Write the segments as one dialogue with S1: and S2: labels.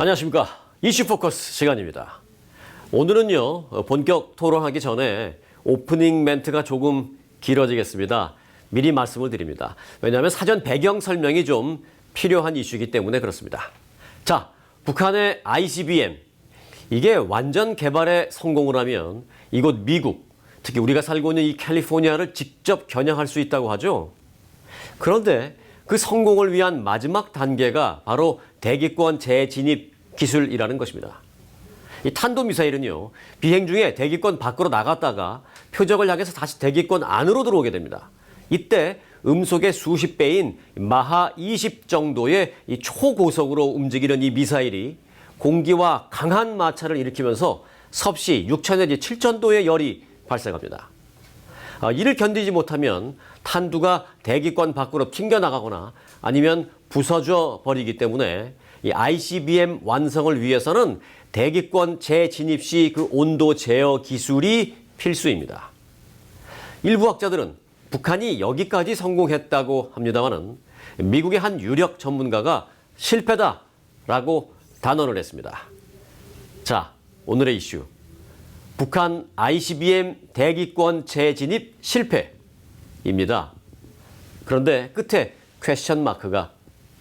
S1: 안녕하십니까. 이슈 포커스 시간입니다. 오늘은요, 본격 토론하기 전에 오프닝 멘트가 조금 길어지겠습니다. 미리 말씀을 드립니다. 왜냐하면 사전 배경 설명이 좀 필요한 이슈이기 때문에 그렇습니다. 자, 북한의 ICBM. 이게 완전 개발에 성공을 하면 이곳 미국, 특히 우리가 살고 있는 이 캘리포니아를 직접 겨냥할 수 있다고 하죠. 그런데 그 성공을 위한 마지막 단계가 바로 대기권 재진입 기술이라는 것입니다. 이 탄도미사일은요, 비행 중에 대기권 밖으로 나갔다가 표적을 향해서 다시 대기권 안으로 들어오게 됩니다. 이때 음속의 수십 배인 마하 20 정도의 이 초고속으로 움직이는 이 미사일이 공기와 강한 마찰을 일으키면서 섭씨 6천 내지 7천 도의 열이 발생합니다. 이를 견디지 못하면 탄두가 대기권 밖으로 튕겨나가거나 아니면 부서져 버리기 때문에 이 ICBM 완성을 위해서는 대기권 재진입 시 그 온도 제어 기술이 필수입니다. 일부 학자들은 북한이 여기까지 성공했다고 합니다만은 미국의 한 유력 전문가가 실패다라고 단언을 했습니다. 자, 오늘의 이슈. 북한 ICBM 대기권 재진입 실패입니다. 그런데 끝에 퀘스천 마크가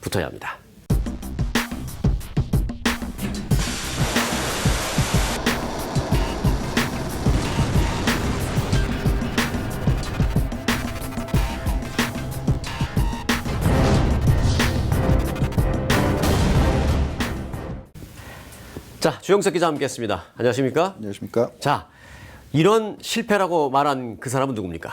S1: 붙어야 합니다. 자, 주영석 기자 함께했습니다. 안녕하십니까?
S2: 안녕하십니까?
S1: 자, 이런 실패라고 말한 그 사람은 누굽니까?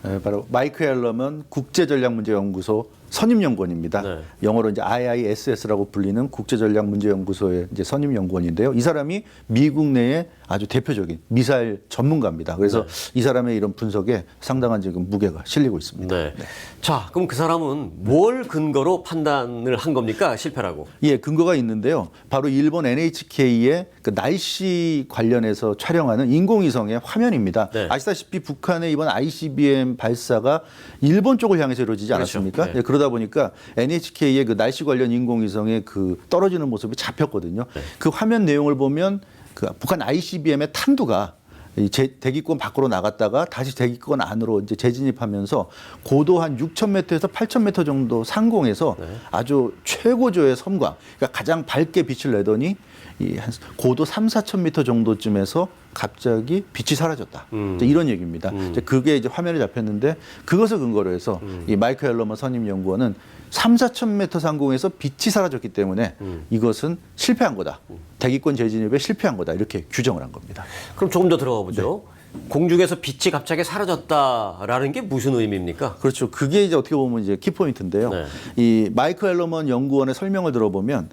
S2: 네, 바로 마이크 앨럼은 국제전략문제연구소 선임연구원입니다.
S1: 네.
S2: 영어로 이제 IISS라고 불리는 국제전략문제연구소의 이제 선임연구원인데요. 이 사람이 미국 내에 아주 대표적인 미사일 전문가입니다. 그래서 이 사람의 이런 분석에 상당한 지금 무게가 실리고 있습니다.
S1: 네. 자, 그럼 그 사람은 뭘 근거로 판단을 한 겁니까? 실패라고.
S2: 예, 근거가 있는데요. 바로 일본 NHK의 그 날씨 관련해서 촬영하는 인공위성의 화면입니다.
S1: 네.
S2: 아시다시피 북한의 이번 ICBM 발사가 일본 쪽을 향해서 이루어지지 않았습니까?
S1: 그렇죠. 네.
S2: 예, 그러다 보니까 NHK의 그 날씨 관련 인공위성의 그 떨어지는 모습이 잡혔거든요.
S1: 네.
S2: 그 화면 내용을 보면 그 북한 ICBM의 탄두가 이 대기권 밖으로 나갔다가 다시 대기권 안으로 이제 재진입하면서 고도 한 6,000m에서 8,000m 정도 상공에서 아주 최고조의 섬광, 그러니까 가장 밝게 빛을 내더니 이 한 고도 3,4,000m 정도쯤에서 갑자기 빛이 사라졌다. 이제 이런 얘기입니다. 이제 그게 이제 화면에 잡혔는데 그것을 근거로 해서 이 마이크 앨러먼 선임연구원은 3,4,000m 상공에서 빛이 사라졌기 때문에 이것은 실패한 거다. 대기권 재진입에 실패한 거다. 이렇게 규정을 한 겁니다.
S1: 그럼 조금 더 들어가 보죠. 공중에서 빛이 갑자기 사라졌다라는 게 무슨 의미입니까?
S2: 그렇죠. 그게 이제 어떻게 보면 이제 키포인트인데요.
S1: 네.
S2: 이 마이크 앨러먼 연구원의 설명을 들어보면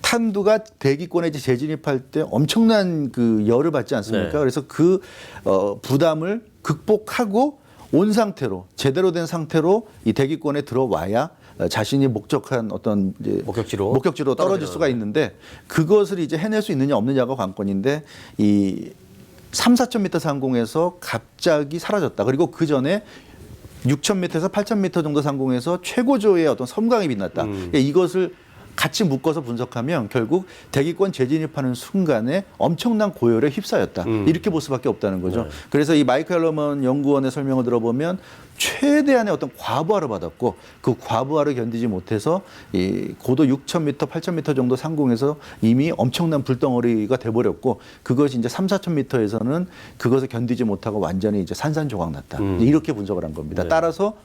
S2: 탄두가 대기권에 이제 재진입할 때 엄청난 그 열을 받지 않습니까?
S1: 네.
S2: 그래서 그 부담을 극복하고 온 상태로 제대로 된 상태로 이 대기권에 들어와야 자신이 목적한 어떤 이제 목격지로 떨어질 수가 있는데 그것을 이제 해낼 수 있느냐 없느냐가 관건인데 이 3,4,000m 상공에서 갑자기 사라졌다. 그리고 그 전에 6,000m에서 8,000m 정도 상공에서 최고조의 어떤 섬광이 빛났다. 이것을 같이 묶어서 분석하면 결국 대기권 재진입하는 순간에 엄청난 고열에 휩싸였다. 이렇게 볼 수밖에 없다는 거죠.
S1: 네.
S2: 그래서 이 마이크 앨러먼 연구원의 설명을 들어보면 최대한의 어떤 과부하를 받았고 그 과부하를 견디지 못해서 이 고도 6,000m, 8,000m 정도 상공에서 이미 엄청난 불덩어리가 돼버렸고 그것이 이제 3,4,000m에서는 그것을 견디지 못하고 완전히 이제 산산조각 났다. 이렇게 분석을 한 겁니다.
S1: 네.
S2: 따라서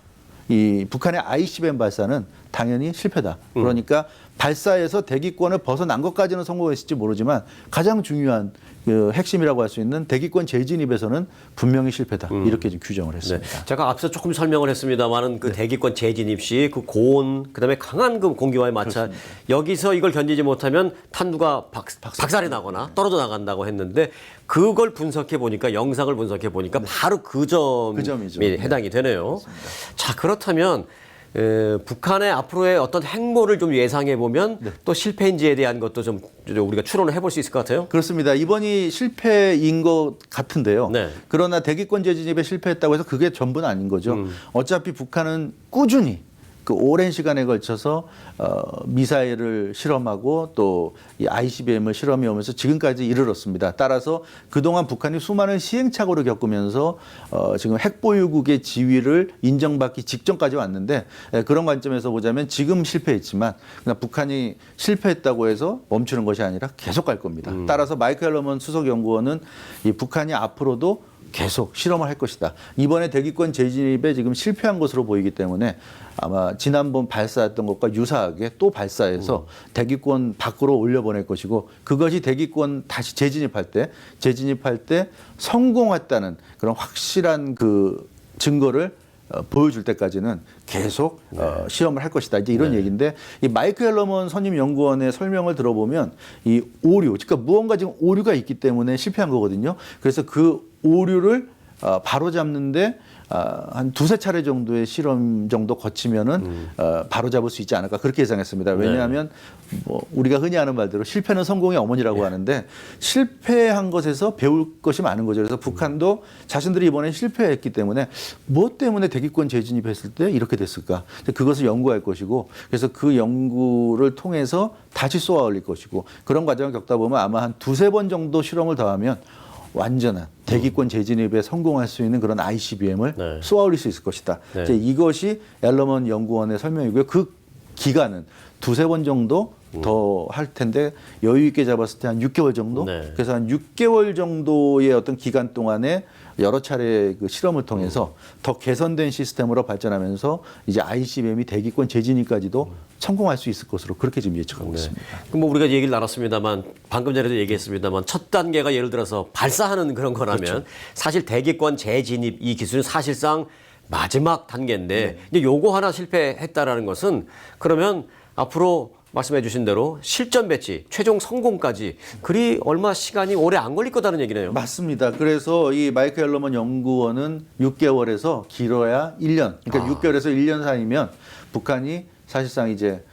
S2: 이 북한의 ICBM 발사는 당연히 실패다. 그러니까 발사에서 대기권을 벗어난 것까지는 성공했을지 모르지만 가장 중요한 그 핵심이라고 할 수 있는 대기권 재진입에서는 분명히 실패다. 이렇게 지금 규정을 했습니다.
S1: 네. 제가 앞서 조금 설명을 했습니다만은 그 대기권 재진입 시 그 고온, 그다음에 강한 그 공기와의 마찰, 여기서 이걸 견디지 못하면 탄두가 박살이 나거나 떨어져 나간다고 했는데 그걸 분석해 보니까 영상을 분석해 보니까 바로 그 점이 해당이 되네요.
S2: 그렇습니다.
S1: 자, 그렇다면 북한의 앞으로의 어떤 행보를 좀 예상해 보면 또 실패인지에 대한 것도 좀 우리가 추론을 해볼 수 있을 것 같아요.
S2: 그렇습니다. 이번이 실패인 것 같은데요.
S1: 네.
S2: 그러나 대기권 재진입에 실패했다고 해서 그게 전부는 아닌 거죠. 어차피 북한은 꾸준히 그 오랜 시간에 걸쳐서 미사일을 실험하고 또 이 ICBM을 실험해 오면서 지금까지 이르렀습니다. 따라서 그동안 북한이 수많은 시행착오를 겪으면서 지금 핵보유국의 지위를 인정받기 직전까지 왔는데 그런 관점에서 보자면 지금 실패했지만 그냥 북한이 실패했다고 해서 멈추는 것이 아니라 계속 갈 겁니다. 따라서 마이크 앨러먼 수석연구원은 이 북한이 앞으로도 계속 실험을 할 것이다. 이번에 대기권 재진입에 지금 실패한 것으로 보이기 때문에 아마 지난번 발사했던 것과 유사하게 또 발사해서 대기권 밖으로 올려보낼 것이고 그것이 대기권 다시 재진입할 때 성공했다는 그런 확실한 그 증거를 보여줄 때까지는 계속 시험을 할 것이다. 이제 이런 얘기인데 이 마이크 앨러먼 선임 연구원의 설명을 들어보면 이 오류, 그러니까 무언가 지금 오류가 있기 때문에 실패한 거거든요. 그래서 그 오류를 바로 잡는데 한 두세 차례 정도의 실험 정도 거치면은 바로 잡을 수 있지 않을까 그렇게 예상했습니다. 왜냐하면 뭐 우리가 흔히 하는 말대로 실패는 성공의 어머니라고 하는데 실패한 것에서 배울 것이 많은 거죠. 그래서 북한도 자신들이 이번에 실패했기 때문에 뭐 때문에 대기권 재진입했을 때 이렇게 됐을까? 그것을 연구할 것이고 그래서 그 연구를 통해서 다시 쏘아 올릴 것이고 그런 과정을 겪다 보면 아마 한 두세 번 정도 실험을 더하면 완전한 대기권 재진입에 성공할 수 있는 그런 ICBM을 쏘아올릴 수 있을 것이다. 이제 이것이 앨러먼 연구원의 설명이고요. 그 기간은 두세 번 정도 더 할 텐데 여유 있게 잡았을 때 한 6개월 정도. 그래서 한 6개월 정도의 어떤 기간 동안에 여러 차례 그 실험을 통해서 더 개선된 시스템으로 발전하면서 이제 ICBM이 대기권 재진입까지도 성공할 수 있을 것으로 그렇게 지금 예측하고 있습니다.
S1: 그럼 뭐 우리가 얘기를 나눴습니다만 방금 전에도 얘기했습니다만 첫 단계가 예를 들어서 발사하는 그런 거라면
S2: 그렇죠.
S1: 사실 대기권 재진입 이 기술은 사실상 마지막 단계인데 이제 요거 하나 실패했다라는 것은 그러면 앞으로 말씀해 주신 대로 실전 배치, 최종 성공까지 그리 얼마 시간이 오래 안 걸릴 거다는 얘기네요.
S2: 맞습니다. 그래서 이 마이크 앨러먼 연구원은 6개월에서 길어야 1년. 그러니까 6개월에서 1년 사이면 북한이 사실상 이제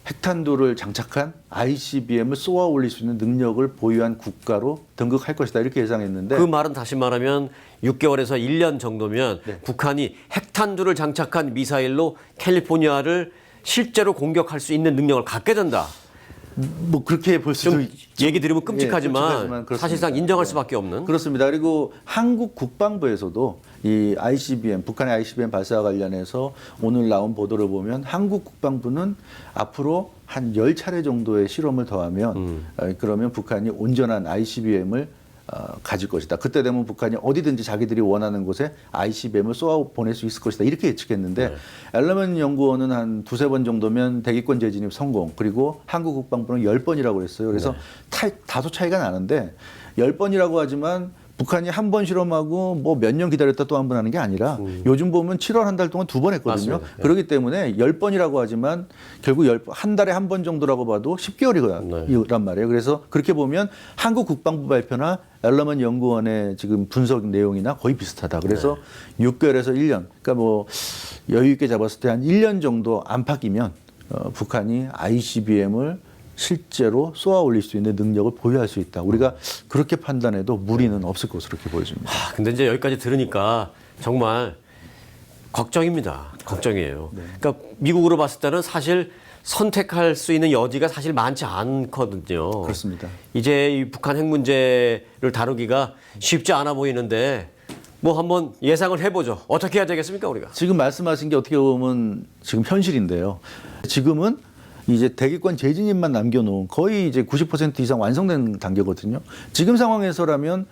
S2: 핵탄두를 장착한 ICBM을 쏘아 올릴 수 있는 능력을 보유한 국가로 등극할 것이다. 이렇게 예상했는데
S1: 그 말은 다시 말하면 6개월에서 1년 정도면 북한이 핵탄두를 장착한 미사일로 캘리포니아를 실제로 공격할 수 있는 능력을 갖게 된다.
S2: 뭐 그렇게 볼 수도
S1: 얘기 들으면 끔찍하지만
S2: 그렇습니다.
S1: 사실상 인정할 수밖에 없는.
S2: 그렇습니다. 그리고 한국 국방부에서도 이 ICBM, 북한의 ICBM 발사와 관련해서 오늘 나온 보도를 보면 한국 국방부는 앞으로 한 10차례 정도의 실험을 더하면 그러면 북한이 온전한 ICBM을 가질 것이다. 그때 되면 북한이 어디든지 자기들이 원하는 곳에 ICBM을 쏘아 보낼 수 있을 것이다. 이렇게 예측했는데 앨러먼 연구원은 한 두세 번 정도면 대기권 재진입 성공. 그리고 한국 국방부는 10번이라고 했어요. 그래서 다소 차이가 나는데 10번이라고 하지만 북한이 한 번 실험하고 뭐 몇 년 기다렸다 또 한 번 하는 게 아니라 요즘 보면 7월 한 달 동안 2번 했거든요. 그렇기 때문에 10번이라고 하지만 결국 한 달에 한 번 정도라고 봐도 10개월이란 말이에요. 그래서 그렇게 보면 한국 국방부 발표나 앨러먼 연구원의 지금 분석 내용이나 거의 비슷하다. 그래서 6개월에서 1년. 그러니까 뭐 여유 있게 잡았을 때 한 1년 정도 안팎이면 북한이 ICBM을 실제로 쏘아 올릴 수 있는 능력을 보유할 수 있다. 우리가 그렇게 판단해도 무리는 없을 것으로 그렇게 보여집니다.
S1: 근데 이제 여기까지 들으니까 정말 걱정입니다. 걱정이에요. 그러니까 미국으로 봤을 때는 사실 선택할 수 있는 여지가 사실 많지 않거든요.
S2: 그렇습니다.
S1: 이제 이 북한 핵 문제를 다루기가 쉽지 않아 보이는데 뭐 한번 예상을 해보죠. 어떻게 해야 되겠습니까, 우리가?
S2: 지금 말씀하신 게 어떻게 보면 지금 현실인데요. 지금은 이제 대기권 재진입만 남겨놓은 거의 이제 90% 이상 완성된 단계거든요. 지금 상황에서라면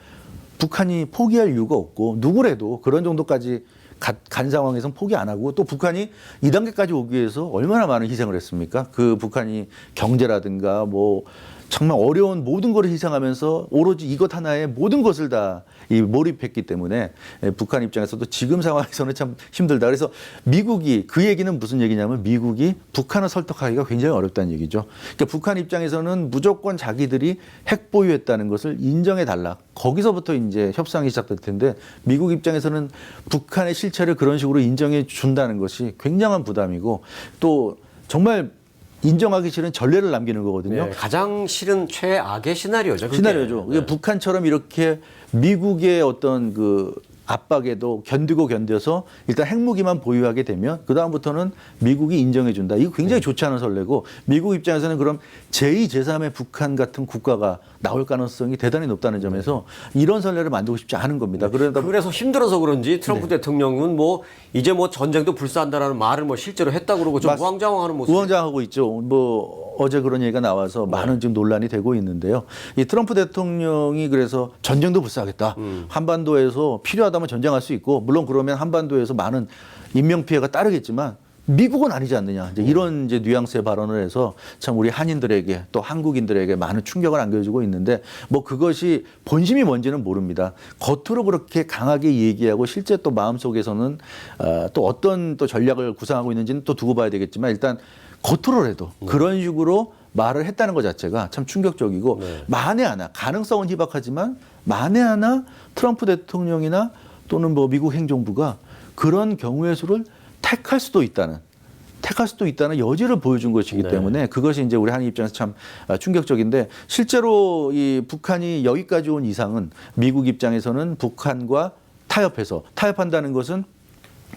S2: 북한이 포기할 이유가 없고 누구래도 그런 정도까지 간 상황에서는 포기 안 하고 또 북한이 이 단계까지 오기 위해서 얼마나 많은 희생을 했습니까? 그 북한이 경제라든가 뭐 정말 어려운 모든 것을 희생하면서 오로지 이것 하나에 모든 것을 다 몰입했기 때문에 북한 입장에서도 지금 상황에서는 참 힘들다. 그래서 미국이 그 얘기는 무슨 얘기냐면 미국이 북한을 설득하기가 굉장히 어렵다는 얘기죠. 그러니까 북한 입장에서는 무조건 자기들이 핵 보유했다는 것을 인정해 달라. 거기서부터 이제 협상이 시작될 텐데 미국 입장에서는 북한의 실체를 그런 식으로 인정해 준다는 것이 굉장한 부담이고 또 정말 인정하기 싫은 전례를 남기는 거거든요.
S1: 네, 가장 싫은 최악의 시나리오죠. 그게.
S2: 시나리오죠. 북한처럼 이렇게 미국의 어떤 그 압박에도 견뎌서 일단 핵무기만 보유하게 되면 그다음부터는 미국이 인정해준다. 이거 굉장히 좋지 않은 선례고 미국 입장에서는 그럼 제2, 제3의 북한 같은 국가가 나올 가능성이 대단히 높다는 점에서 이런 선례를 만들고 싶지 않은 겁니다.
S1: 그래서 힘들어서 그런지 트럼프 대통령은 뭐 이제 뭐 전쟁도 불사한다라는 말을 뭐 실제로 했다고 그러고 좀 우왕좌왕하는 모습.
S2: 우왕좌왕하고 있죠. 뭐 어제 그런 얘기가 나와서 많은 지금 논란이 되고 있는데요. 이 트럼프 대통령이 그래서 전쟁도 불사하겠다. 한반도에서 필요하다면 전쟁할 수 있고 물론 그러면 한반도에서 많은 인명 피해가 따르겠지만 미국은 아니지 않느냐. 이제 이런 이제 뉘앙스의 발언을 해서 참 우리 한인들에게 또 한국인들에게 많은 충격을 안겨주고 있는데 뭐 그것이 본심이 뭔지는 모릅니다. 겉으로 그렇게 강하게 얘기하고 실제 또 마음속에서는 또 어떤 또 전략을 구상하고 있는지는 또 두고 봐야 되겠지만 일단 겉으로라도 그런 식으로 말을 했다는 것 자체가 참 충격적이고 만에 하나 가능성은 희박하지만 만에 하나 트럼프 대통령이나 또는 뭐 미국 행정부가 그런 경우의 수를 택할 수도 있다는 여지를 보여준 것이기 때문에 그것이 이제 우리 한인 입장에서 참 충격적인데 실제로 이 북한이 여기까지 온 이상은 미국 입장에서는 북한과 타협한다는 것은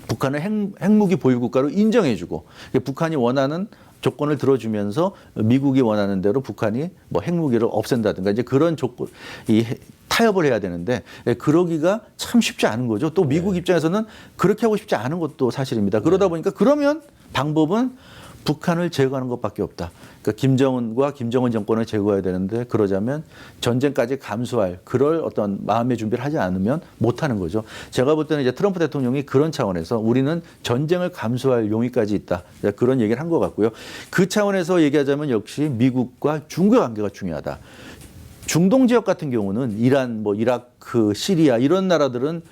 S2: 북한을 핵무기 보유 국가로 인정해주고 북한이 원하는 조건을 들어주면서 미국이 원하는 대로 북한이 뭐 핵무기를 없앤다든가 이제 그런 조건, 이 타협을 해야 되는데 그러기가 참 쉽지 않은 거죠. 또 미국 입장에서는 그렇게 하고 싶지 않은 것도 사실입니다. 그러다 보니까 그러면 방법은 북한을 제거하는 것밖에 없다. 그러니까 김정은과 김정은 정권을 제거해야 되는데 그러자면 전쟁까지 감수할 그럴 어떤 마음의 준비를 하지 않으면 못하는 거죠. 제가 볼 때는 이제 트럼프 대통령이 그런 차원에서 우리는 전쟁을 감수할 용의까지 있다. 그런 얘기를 한 것 같고요. 그 차원에서 얘기하자면 역시 미국과 중국의 관계가 중요하다. 중동 지역 같은 경우는 이란, 뭐 이라크, 시리아 이런 나라들은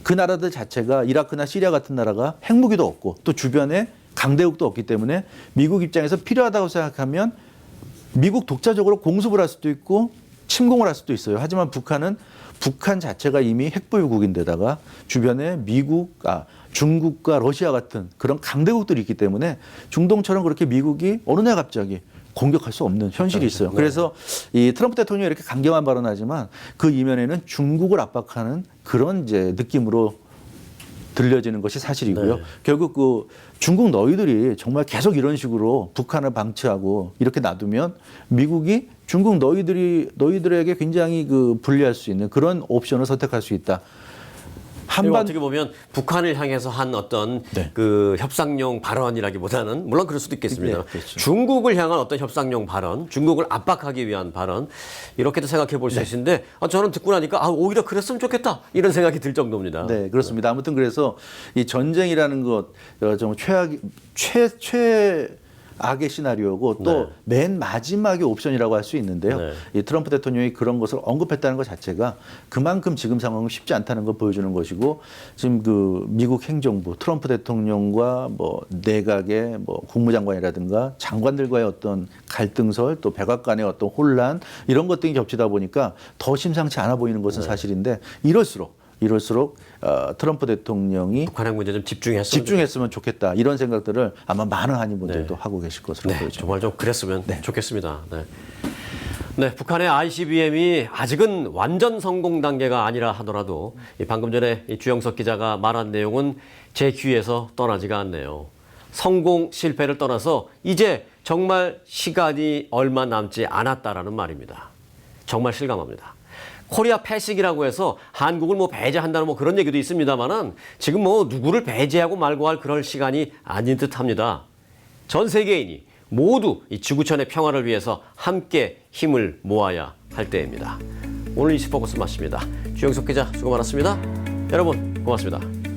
S2: 그 나라들 자체가 이라크나 시리아 같은 나라가 핵무기도 없고 또 주변에 강대국도 없기 때문에 미국 입장에서 필요하다고 생각하면 미국 독자적으로 공습을 할 수도 있고 침공을 할 수도 있어요. 하지만 북한은 북한 자체가 이미 핵보유국인데다가 주변에 중국과 러시아 같은 그런 강대국들이 있기 때문에 중동처럼 그렇게 미국이 어느 날 갑자기 공격할 수 없는 현실이 있어요. 그래서 이 트럼프 대통령이 이렇게 강경한 발언하지만 그 이면에는 중국을 압박하는 그런 이제 느낌으로 들려지는 것이 사실이고요. 결국 그 중국 너희들이 정말 계속 이런 식으로 북한을 방치하고 이렇게 놔두면 미국이 중국 너희들에게 굉장히 그 불리할 수 있는 그런 옵션을 선택할 수 있다.
S1: 어떻게 보면 북한을 향해서 한 어떤 그 협상용 발언이라기보다는 물론 그럴 수도 있겠습니다.
S2: 그렇죠.
S1: 중국을 향한 어떤 협상용 발언, 중국을 압박하기 위한 발언 이렇게도 생각해 볼 수 있는데 저는 듣고 나니까 오히려 그랬으면 좋겠다 이런 생각이 들 정도입니다.
S2: 네, 그렇습니다. 아무튼 그래서 이 전쟁이라는 것 좀 최악의 시나리오고 또 맨 마지막의 옵션이라고 할 수 있는데요. 이 트럼프 대통령이 그런 것을 언급했다는 것 자체가 그만큼 지금 상황은 쉽지 않다는 걸 보여주는 것이고 지금 그 미국 행정부 트럼프 대통령과 뭐 내각의 뭐 국무장관이라든가 장관들과의 어떤 갈등설 또 백악관의 어떤 혼란 이런 것들이 겹치다 보니까 더 심상치 않아 보이는 것은 사실인데 이럴수록 트럼프 대통령이
S1: 북한 핵 문제 좀
S2: 집중했으면 좋겠다 이런 생각들을 아마 많은 한인분들도 하고 계실 것으로 보여집니다.
S1: 정말 좀 그랬으면 좋겠습니다. 네, 북한의 ICBM이 아직은 완전 성공 단계가 아니라 하더라도 방금 전에 주영석 기자가 말한 내용은 제 귀에서 떠나지가 않네요. 성공 실패를 떠나서 이제 정말 시간이 얼마 남지 않았다라는 말입니다. 정말 실감합니다. 코리아 패식이라고 해서 한국을 뭐 배제한다는 뭐 그런 얘기도 있습니다만은 지금 뭐 누구를 배제하고 말고 할 그럴 시간이 아닌 듯합니다. 전 세계인이 모두 이 지구촌의 평화를 위해서 함께 힘을 모아야 할 때입니다. 오늘 이슈포커스 마칩니다. 주영석 기자 수고 많았습니다. 여러분 고맙습니다.